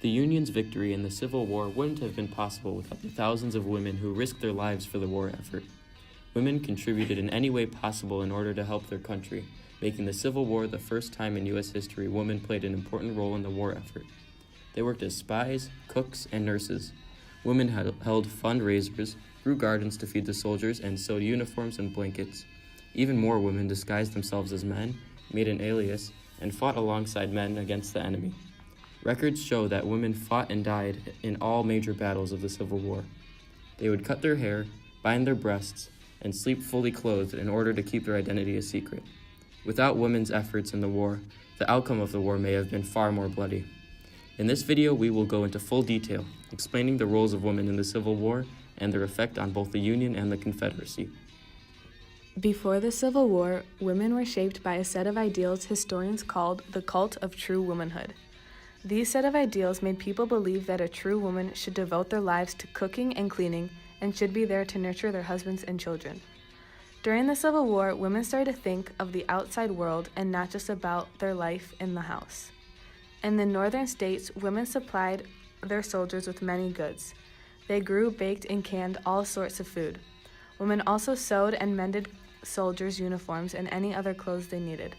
The Union's victory in the Civil War wouldn't have been possible without the thousands of women who risked their lives for the war effort. Women contributed in any way possible in order to help their country, making the Civil War the first time in U.S. history women played an important role in the war effort. They worked as spies, cooks, and nurses. Women held fundraisers, grew gardens to feed the soldiers, and sewed uniforms and blankets. Even more women disguised themselves as men, made an alias, and fought alongside men against the enemy. Records show that women fought and died in all major battles of the Civil War. They would cut their hair, bind their breasts, and sleep fully clothed in order to keep their identity a secret. Without women's efforts in the war, the outcome of the war may have been far more bloody. In this video, we will go into full detail, explaining the roles of women in the Civil War and their effect on both the Union and the Confederacy. Before the Civil War, women were shaped by a set of ideals historians called the cult of true womanhood. These set of ideals made people believe that a true woman should devote their lives to cooking and cleaning and should be there to nurture their husbands and children. During the Civil War, women started to think of the outside world and not just about their life in the house. In the northern states, women supplied their soldiers with many goods. They grew, baked, and canned all sorts of food. Women also sewed and mended soldiers' uniforms and any other clothes they needed.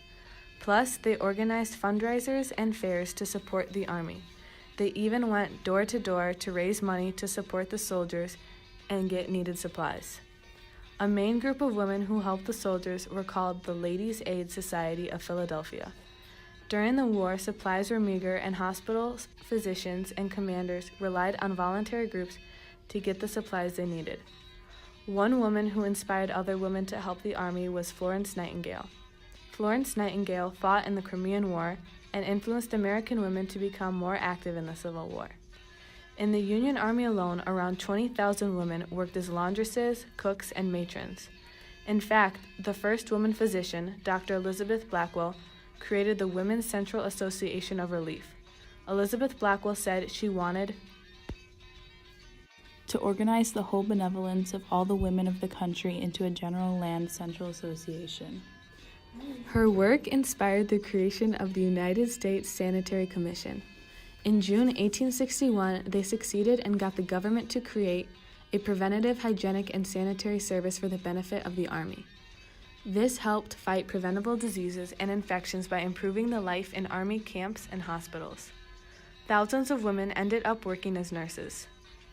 Plus, they organized fundraisers and fairs to support the army. They even went door to door to raise money to support the soldiers and get needed supplies. A main group of women who helped the soldiers were called the Ladies' Aid Society of Philadelphia. During the war, supplies were meager, and hospitals, physicians, and commanders relied on voluntary groups to get the supplies they needed. One woman who inspired other women to help the army was Florence Nightingale. Florence Nightingale fought in the Crimean War and influenced American women to become more active in the Civil War. In the Union Army alone, around 20,000 women worked as laundresses, cooks, and matrons. In fact, the first woman physician, Dr. Elizabeth Blackwell, created the Women's Central Association of Relief. Elizabeth Blackwell said she wanted to organize the whole benevolence of all the women of the country into a general land central association. Her work inspired the creation of the United States Sanitary Commission. In June 1861, they succeeded and got the government to create a preventative hygienic and sanitary service for the benefit of the Army. This helped fight preventable diseases and infections by improving the life in Army camps and hospitals. Thousands of women ended up working as nurses.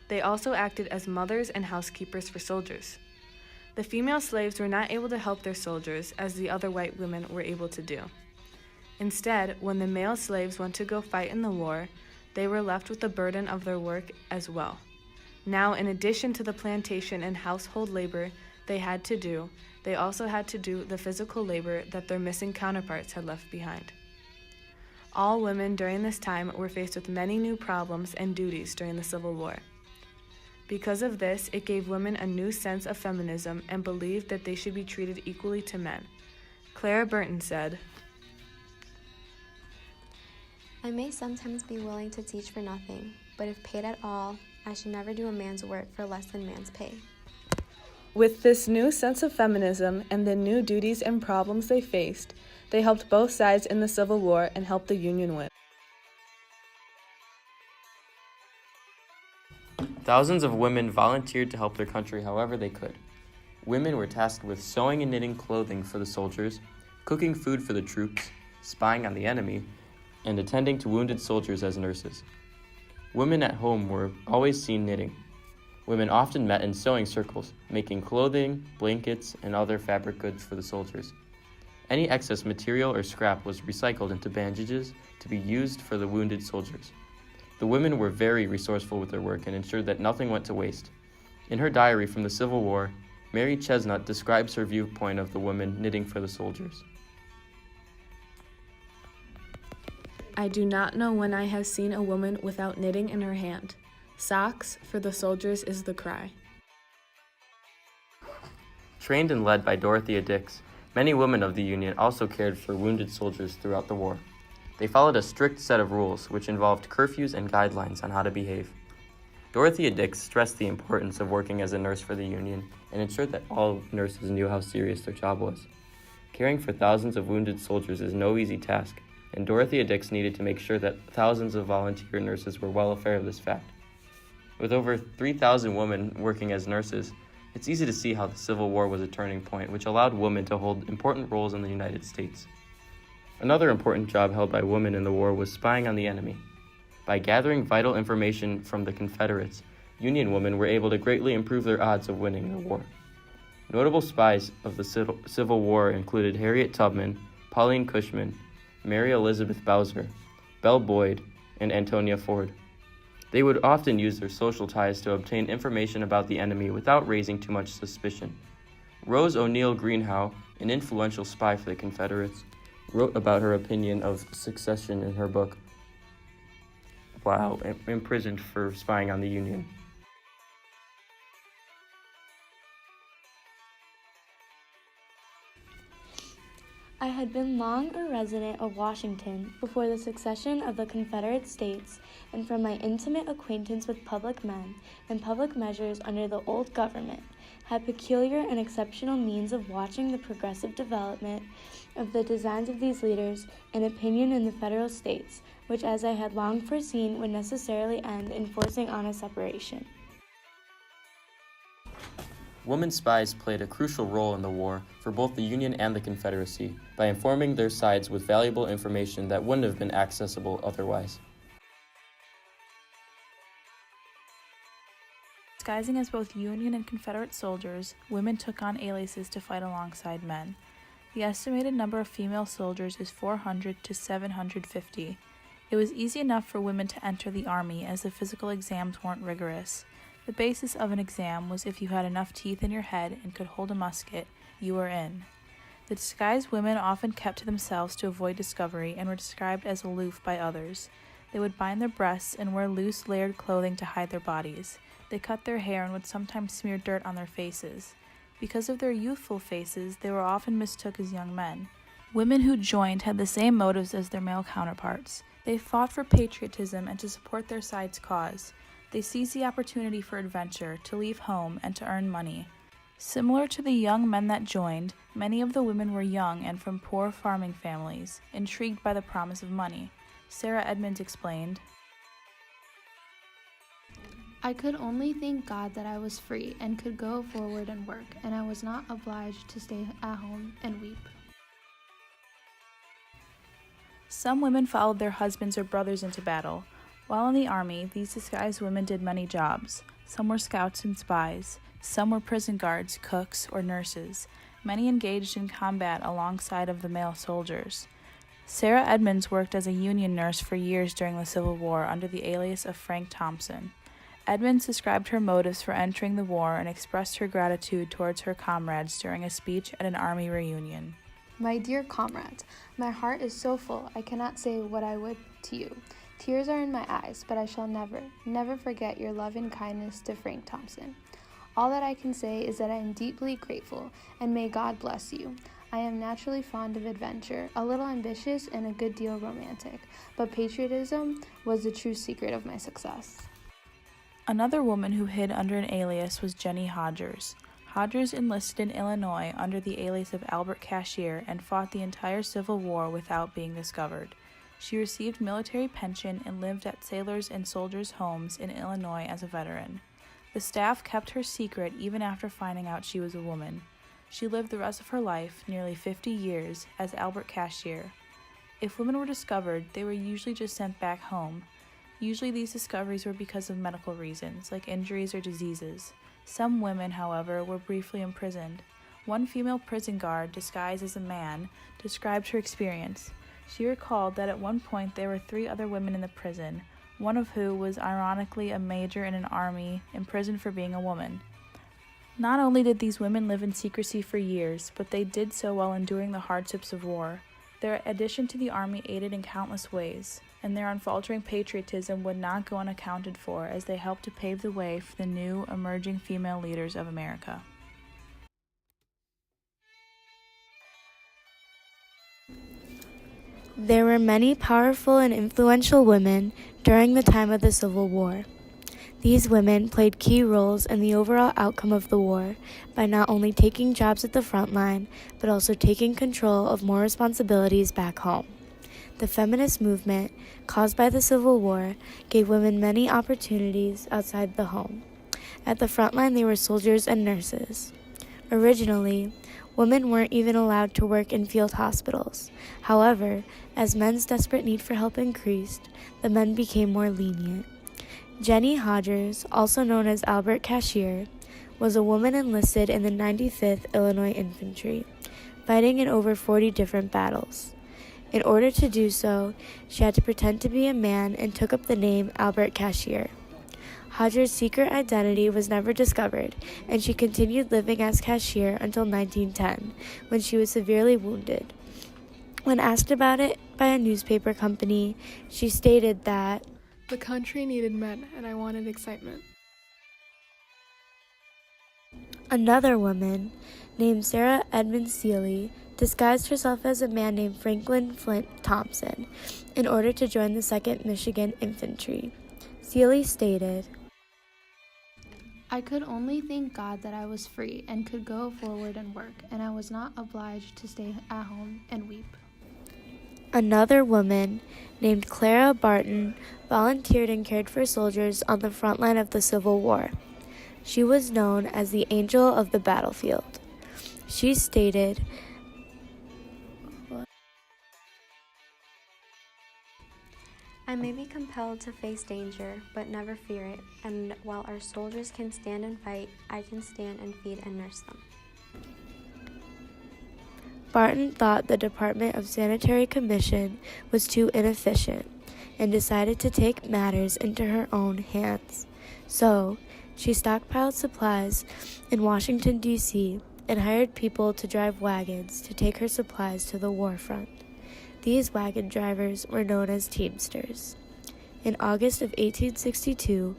They also acted as mothers and housekeepers for soldiers. The female slaves were not able to help their soldiers as the other white women were able to do. Instead, when the male slaves went to go fight in the war, they were left with the burden of their work as well. Now, in addition to the plantation and household labor they also had to do the physical labor that their missing counterparts had left behind. All women during this time were faced with many new problems and duties during the Civil War. Because of this, it gave women a new sense of feminism and believed that they should be treated equally to men. Clara Burton said, "I may sometimes be willing to teach for nothing, but if paid at all, I should never do a man's work for less than man's pay." With this new sense of feminism and the new duties and problems they faced, they helped both sides in the Civil War and helped the Union win. Thousands of women volunteered to help their country however they could. Women were tasked with sewing and knitting clothing for the soldiers, cooking food for the troops, spying on the enemy, and attending to wounded soldiers as nurses. Women at home were always seen knitting. Women often met in sewing circles, making clothing, blankets, and other fabric goods for the soldiers. Any excess material or scrap was recycled into bandages to be used for the wounded soldiers. The women were very resourceful with their work and ensured that nothing went to waste. In her diary from the Civil War, Mary Chesnut describes her viewpoint of the women knitting for the soldiers. "I do not know when I have seen a woman without knitting in her hand. Socks for the soldiers is the cry." Trained and led by Dorothea Dix, many women of the Union also cared for wounded soldiers throughout the war. They followed a strict set of rules, which involved curfews and guidelines on how to behave. Dorothea Dix stressed the importance of working as a nurse for the Union and ensured that all nurses knew how serious their job was. Caring for thousands of wounded soldiers is no easy task, and Dorothea Dix needed to make sure that thousands of volunteer nurses were well aware of this fact. With over 3,000 women working as nurses, it's easy to see how the Civil War was a turning point, which allowed women to hold important roles in the United States. Another important job held by women in the war was spying on the enemy. By gathering vital information from the Confederates, Union women were able to greatly improve their odds of winning the war. Notable spies of the Civil War included Harriet Tubman, Pauline Cushman, Mary Elizabeth Bowser, Belle Boyd, and Antonia Ford. They would often use their social ties to obtain information about the enemy without raising too much suspicion. Rose O'Neal Greenhow, an influential spy for the Confederates, wrote about her opinion of secession in her book, while imprisoned for spying on the Union. I had been long a resident of Washington before the secession of the Confederate States, and from my intimate acquaintance with public men and public measures under the old government, had peculiar and exceptional means of watching the progressive development of the designs of these leaders and opinion in the Federal States, which, as I had long foreseen, would necessarily end in forcing on a separation. Women spies played a crucial role in the war for both the Union and the Confederacy by informing their sides with valuable information that wouldn't have been accessible otherwise. Disguising as both Union and Confederate soldiers, women took on aliases to fight alongside men. The estimated number of female soldiers is 400 to 750. It was easy enough for women to enter the army as the physical exams weren't rigorous. The basis of an exam was if you had enough teeth in your head and could hold a musket, you were in. The disguised women often kept to themselves to avoid discovery and were described as aloof by others. They would bind their breasts and wear loose, layered clothing to hide their bodies. They cut their hair and would sometimes smear dirt on their faces. Because of their youthful faces, they were often mistook as young men. Women who joined had the same motives as their male counterparts. They fought for patriotism and to support their side's cause. They seized the opportunity for adventure, to leave home, and to earn money. Similar to the young men that joined, many of the women were young and from poor farming families, intrigued by the promise of money. Sarah Edmonds explained, I could only thank God that I was free and could go forward and work, and I was not obliged to stay at home and weep. Some women followed their husbands or brothers into battle. While in the army, these disguised women did many jobs. Some were scouts and spies. Some were prison guards, cooks, or nurses. Many engaged in combat alongside of the male soldiers. Sarah Edmonds worked as a Union nurse for years during the Civil War under the alias of Frank Thompson. Edmonds described her motives for entering the war and expressed her gratitude towards her comrades during a speech at an army reunion. My dear comrades, my heart is so full I cannot say what I would to you. Tears are in my eyes, but I shall never forget your love and kindness to Frank Thompson. All that I can say is that I am deeply grateful, and may God bless you. I am naturally fond of adventure, a little ambitious, and a good deal romantic, but patriotism was the true secret of my success. Another woman who hid under an alias was Jenny Hodgers. Hodgers enlisted in Illinois under the alias of Albert Cashier and fought the entire Civil War without being discovered. She received military pension and lived at sailors' and soldiers' homes in Illinois as a veteran. The staff kept her secret even after finding out she was a woman. She lived the rest of her life, nearly 50 years, as Albert Cashier. If women were discovered, they were usually just sent back home. Usually these discoveries were because of medical reasons, like injuries or diseases. Some women, however, were briefly imprisoned. One female prison guard, disguised as a man, described her experience. She recalled that at one point there were 3 other women in the prison, one of who was ironically a major in an army imprisoned for being a woman. Not only did these women live in secrecy for years, but they did so while enduring the hardships of war. Their addition to the army aided in countless ways, and their unfaltering patriotism would not go unaccounted for as they helped to pave the way for the new, emerging female leaders of America. There were many powerful and influential women during the time of the Civil War. These women played key roles in the overall outcome of the war by not only taking jobs at the front line, but also taking control of more responsibilities back home. The feminist movement, caused by the Civil War, gave women many opportunities outside the home. At the front line, they were soldiers and nurses. Originally, women weren't even allowed to work in field hospitals. However, as men's desperate need for help increased, the men became more lenient. Jenny Hodgers, also known as Albert Cashier, was a woman enlisted in the 95th Illinois Infantry, fighting in over 40 different battles. In order to do so, she had to pretend to be a man and took up the name Albert Cashier. Hodgers' secret identity was never discovered, and she continued living as Cashier until 1910, when she was severely wounded. When asked about it by a newspaper company, she stated that, "The country needed men, and I wanted excitement." Another woman, named Sarah Edmund Seeley, disguised herself as a man named Franklin Flint Thompson in order to join the 2nd Michigan Infantry. Seeley stated, I could only thank God that I was free and could go forward and work, and I was not obliged to stay at home and weep. Another woman, named Clara Barton, volunteered and cared for soldiers on the front line of the Civil War. She was known as the Angel of the Battlefield. She stated, I may be compelled to face danger, but never fear it, and while our soldiers can stand and fight, I can stand and feed and nurse them. Barton thought the Department of Sanitary Commission was too inefficient and decided to take matters into her own hands. So, she stockpiled supplies in Washington, D.C., and hired people to drive wagons to take her supplies to the war front. These wagon drivers were known as Teamsters. In August of 1862,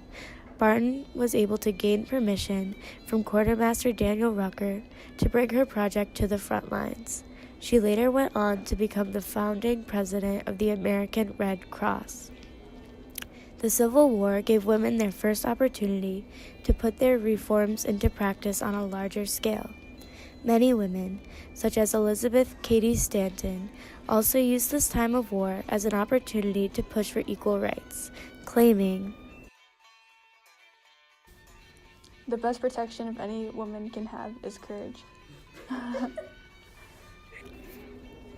Barton was able to gain permission from Quartermaster Daniel Rucker to bring her project to the front lines. She later went on to become the founding president of the American Red Cross. The Civil War gave women their first opportunity to put their reforms into practice on a larger scale. Many women, such as Elizabeth Cady Stanton, also used this time of war as an opportunity to push for equal rights, claiming, The best protection of any woman can have is courage.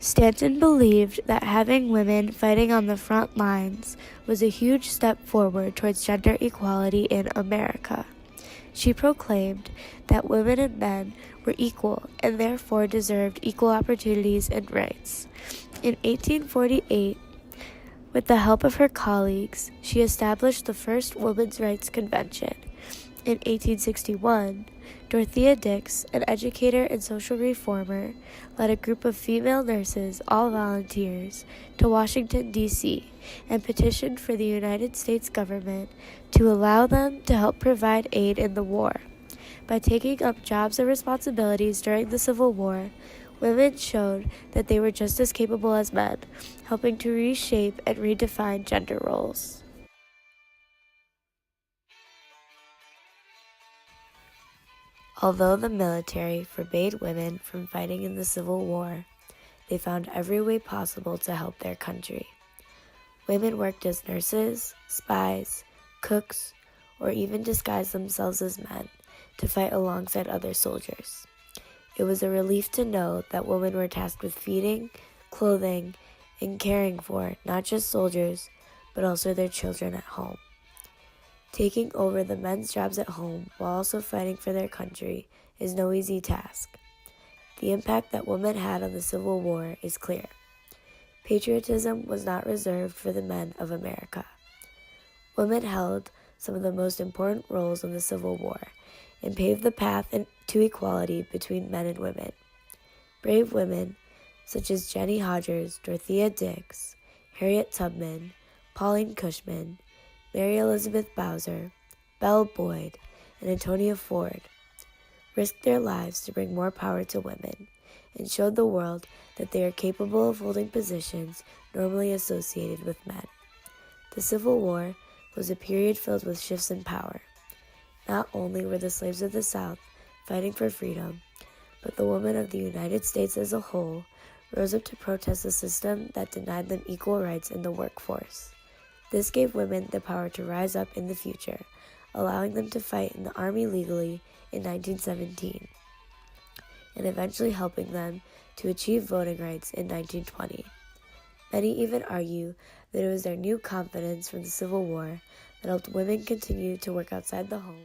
Stanton believed that having women fighting on the front lines was a huge step forward towards gender equality in America. She proclaimed that women and men were equal and therefore deserved equal opportunities and rights. In 1848, with the help of her colleagues, she established the first Women's Rights Convention. In 1861, Dorothea Dix, an educator and social reformer, led a group of female nurses, all volunteers, to Washington, D.C., and petitioned for the United States government to allow them to help provide aid in the war. By taking up jobs and responsibilities during the Civil War, women showed that they were just as capable as men, helping to reshape and redefine gender roles. Although the military forbade women from fighting in the Civil War, they found every way possible to help their country. Women worked as nurses, spies, cooks, or even disguised themselves as men to fight alongside other soldiers. It was a relief to know that women were tasked with feeding, clothing, and caring for not just soldiers, but also their children at home. Taking over the men's jobs at home while also fighting for their country is no easy task. The impact that women had on the Civil War is clear. Patriotism was not reserved for the men of America. Women held some of the most important roles in the Civil War and paved the path to equality between men and women. Brave women such as Jenny Hodgers, Dorothea Dix, Harriet Tubman, Pauline Cushman, Mary Elizabeth Bowser, Belle Boyd, and Antonia Ford risked their lives to bring more power to women and showed the world that they are capable of holding positions normally associated with men. The Civil War was a period filled with shifts in power. Not only were the slaves of the South fighting for freedom, but the women of the United States as a whole rose up to protest the system that denied them equal rights in the workforce. This gave women the power to rise up in the future, allowing them to fight in the army legally in 1917, and eventually helping them to achieve voting rights in 1920. Many even argue that it was their new confidence from the Civil War that helped women continue to work outside the home.